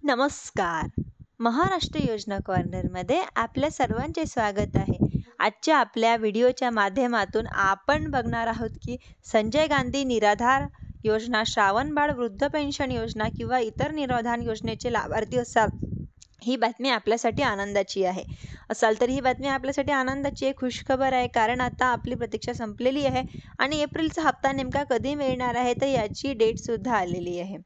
नमस्कार. महाराष्ट्र योजना कॉर्नरमध्ये आपल्या सर्वांचे स्वागत आहे. आजच्या आपल्या व्हिडिओच्या माध्यमातून आपण बघणार आहोत की संजय गांधी निराधार योजना, श्रावणबाळ वृद्ध पेन्शन योजना किंवा इतर निराधार योजनेचे लाभार्थी असाल, ही बातमी आपल्यासाठी आनंदाची आहे. तर ही बातमी आपल्यासाठी आनंदाची आहे, खुशखबर आहे. कारण आता आपली प्रतीक्षा संपलेली आहे आणि एप्रिलचा हप्ता नेमका कधी मिळणार आहे तर याची डेटसुद्धा आलेली आहे.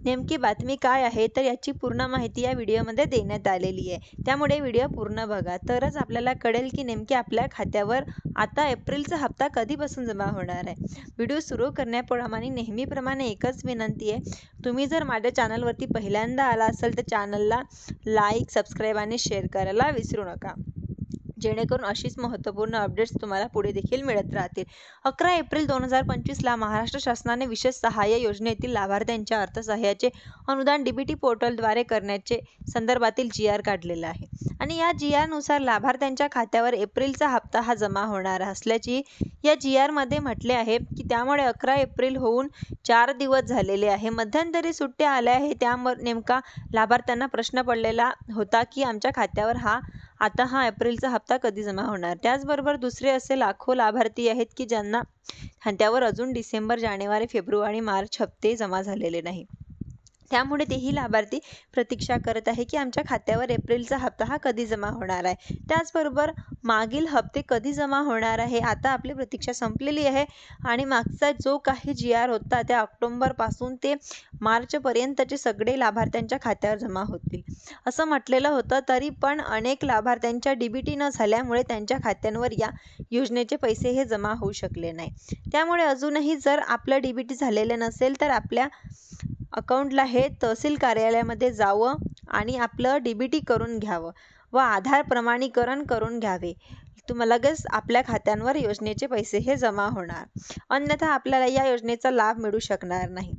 नेमकी बातमी काय आहे तर याची पूर्ण माहिती या व्हिडिओमध्ये देण्यात आलेली आहे. त्यामुळे व्हिडिओ पूर्ण बघा, तरच आपल्याला कळेल की नेमकी आपल्या खात्यावर आता एप्रिलचा हप्ता कधीपासून जमा होणार आहे. व्हिडिओ सुरू करण्याप्रमाणे नेहमीप्रमाणे एकच विनंती आहे, तुम्ही जर माझ्या चॅनलवरती पहिल्यांदा आला असाल तर चॅनलला लाईक, सबस्क्राईब आणि शेअर करायला विसरू नका, जेणेकरून अशीच महत्त्वपूर्ण अपडेट्स तुम्हाला पुढे देखील मिळत राहतील. 11 एप्रिल 2025ला महाराष्ट्र शासनाने विशेष सहाय्य योजनेतील लाभार्थ्यांच्या अर्थसहाय्याचे अनुदान डीबीटी पोर्टलद्वारे करण्याचे संदर्भातील GR काढलेला आहे आणि या GR नुसार लाभार्थ्यांच्या खात्यावर एप्रिलचा हप्ता हा जमा होणार असल्याची या GR मध्ये म्हटले आहे की त्यामुळे 11 एप्रिल होऊन 4 दिवस झालेले आहे. मध्यंतरी सुट्ट्या आल्या आहे, त्यामुळे नेमका लाभार्थ्यांना प्रश्न पडलेला होता की आमच्या खात्यावर हा एप्रिलचा हप्ता कधी जमा होणार. त्याचबरोबर दुसरे असे लाखो लाभार्थी आहेत की ज्यांना खात्यावर अजून डिसेंबर, जानेवारी, फेब्रुवारी, मार्च हप्ते जमा झालेले नाही. त्यामुळे तेही लाभार्थी प्रतीक्षा करत आहे की आमच्या खात्यावर एप्रिलचा हप्ता हा कधी जमा होणार आहे. त्याचबरोबर मागील हप्ते कधी जमा होणार आहे. आता आपली प्रतीक्षा संपलेली आहे आणि मागचा जो काही GR होता त्या ऑक्टोबरपासून ते मार्चपर्यंतचे सगळे लाभार्थ्यांच्या खात्यावर जमा होतील असं म्हटलेलं होतं. तरी पण अनेक लाभार्थ्यांच्या DBT न झाल्यामुळे त्यांच्या खात्यांवर या योजनेचे पैसे हे जमा होऊ शकले नाही. त्यामुळे अजूनही जर आपलं DBT झालेलं नसेल तर आपल्या अकाउंटला हे तहसील कार्यालयामध्ये जावं आणि आपलं DBT करून घ्यावं व आधार प्रमाणीकरण करून घ्यावे. तुम्हाला लगेच आपल्या खात्यांवर योजनेचे पैसे हे जमा होणार, अन्यथा आपल्याला या योजनेचा लाभ मिळू शकणार नाही.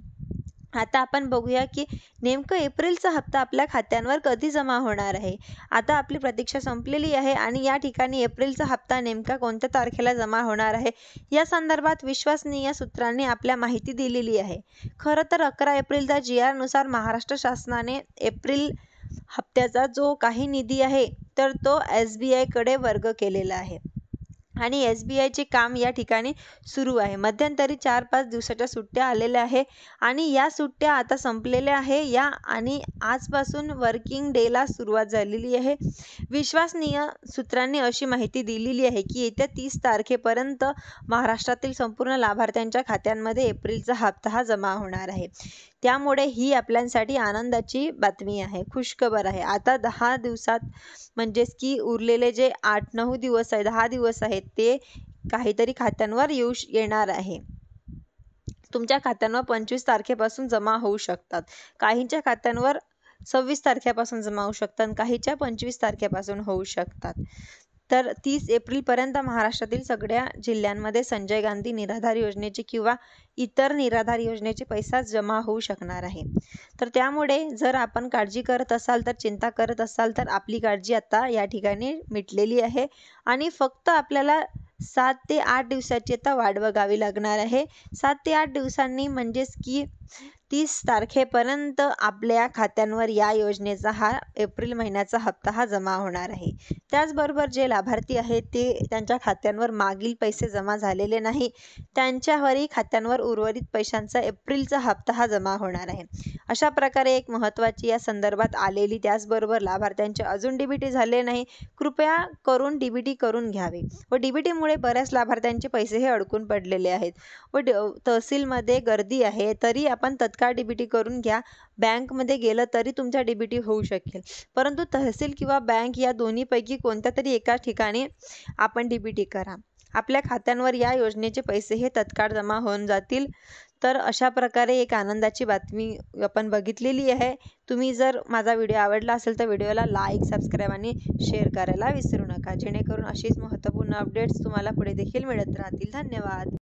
आता आपण बघूया की नेमकं एप्रिलचा हप्ता आपल्या खात्यांवर कधी जमा होणार आहे. आता आपली प्रतीक्षा संपलेली आहे आणि या ठिकाणी एप्रिलचा हप्ता नेमका कोणत्या तारखेला जमा होणार आहे या संदर्भात विश्वसनीय सूत्रांनी आपल्या माहिती दिलेली आहे. खरं तर 11 एप्रिलच्या GR नुसार महाराष्ट्र शासनाने एप्रिल हप्त्याचा जो काही निधी आहे तर तो SBI कडे वर्ग केलेला आहे आणि SBI चे काम या ठिकाणी सुरू आहे. मध्यंतरी 4-5 दिवसाच्या सुट्ट्या आलेल्या आहे आणि या सुट्ट्या आता संपलेल्या आहे या आणि आजपासून वर्किंग डेला सुरुवात झालेली आहे. विश्वसनीय सूत्रांनी अशी माहिती दिलेली आहे की येत्या 30 तारखेपर्यंत महाराष्ट्रातील संपूर्ण लाभार्थ्यांच्या खात्यांमध्ये एप्रिलचा हप्ता हा जमा होणार आहे. त्यामुळे ही आपल्यासाठी आनंदाची बातमी आहे, खुशखबर आहे. आता 10 दिवसात म्हणजेच की उरलेले जे 8-9 दिवस आहे, 10 दिवस आहेत ते काहीतरी खात्यांवर येणार आहे. तुमच्या खात्यांवर 25 तारखेपासून जमा होऊ शकतात, काहींच्या खात्यांवर 26 तारखेपासून जमा होऊ शकतात, काहीच्या 25 तारखेपासून होऊ शकतात. तर 30 एप्रिलपर्यंत महाराष्ट्रातील सगळ्या जिल्ह्यांमध्ये संजय गांधी निराधार योजनेचे किंवा इतर निराधार योजनेचे पैसा जमा होऊ शकणार आहे. तर त्यामुळे जर आपण काळजी करत असाल तर चिंता करत असाल तर आपली काळजी आता या ठिकाणी मिटलेली आहे आणि फक्त आपल्याला 7 ते 8 दिवसाची आता वाट बघावी लागणार आहे. 7 ते 8 दिवसांनी म्हणजेच की 30 तारखेपर्यंत आपल्या खात्यांवर या योजनेचा हा एप्रिल महिन्याचा हप्ता हा जमा होणार आहे. त्याचबरोबर जे लाभार्थी आहेत ते त्यांच्या खात्यांवर मागील पैसे जमा झालेले नाही, त्यांच्यावरही खात्यांवर उर्वरित पैशांचा एप्रिलचा हप्ता हा जमा होणार आहे. अशा प्रकारे एक महत्त्वाची या संदर्भात आलेली. त्याचबरोबर लाभार्थ्यांचे अजून DBT झाले नाही, कृपया करून DBT करून घ्यावे व DBTमुळे बऱ्याच लाभार्थ्यांचे पैसे हे अडकून पडलेले आहेत व तहसीलमध्ये गर्दी आहे. तरी आपण तत्काळ DBT करून घ्या. बँकमध्ये गेलं तरी तुमचा DBT होऊ शकेल, परंतु तहसील किंवा बँक या दोन्हीपैकी कोणत्या तरी एका ठिकाणी आपण DBT करा. आपल्या खात्यांवर या योजनेचे पैसे हे तत्काळ जमा होऊन जातील. तर अशा प्रकारे एक आनंदाची बातमी आपण बघितलेली आहे. तुम्ही जर माझा व्हिडिओ आवडला असेल तर व्हिडिओला लाईक, सबस्क्राईब आणि शेअर करायला विसरू नका, जेणेकरून अशीच महत्त्वपूर्ण अपडेट्स तुम्हाला पुढे देखील मिळत राहतील. धन्यवाद.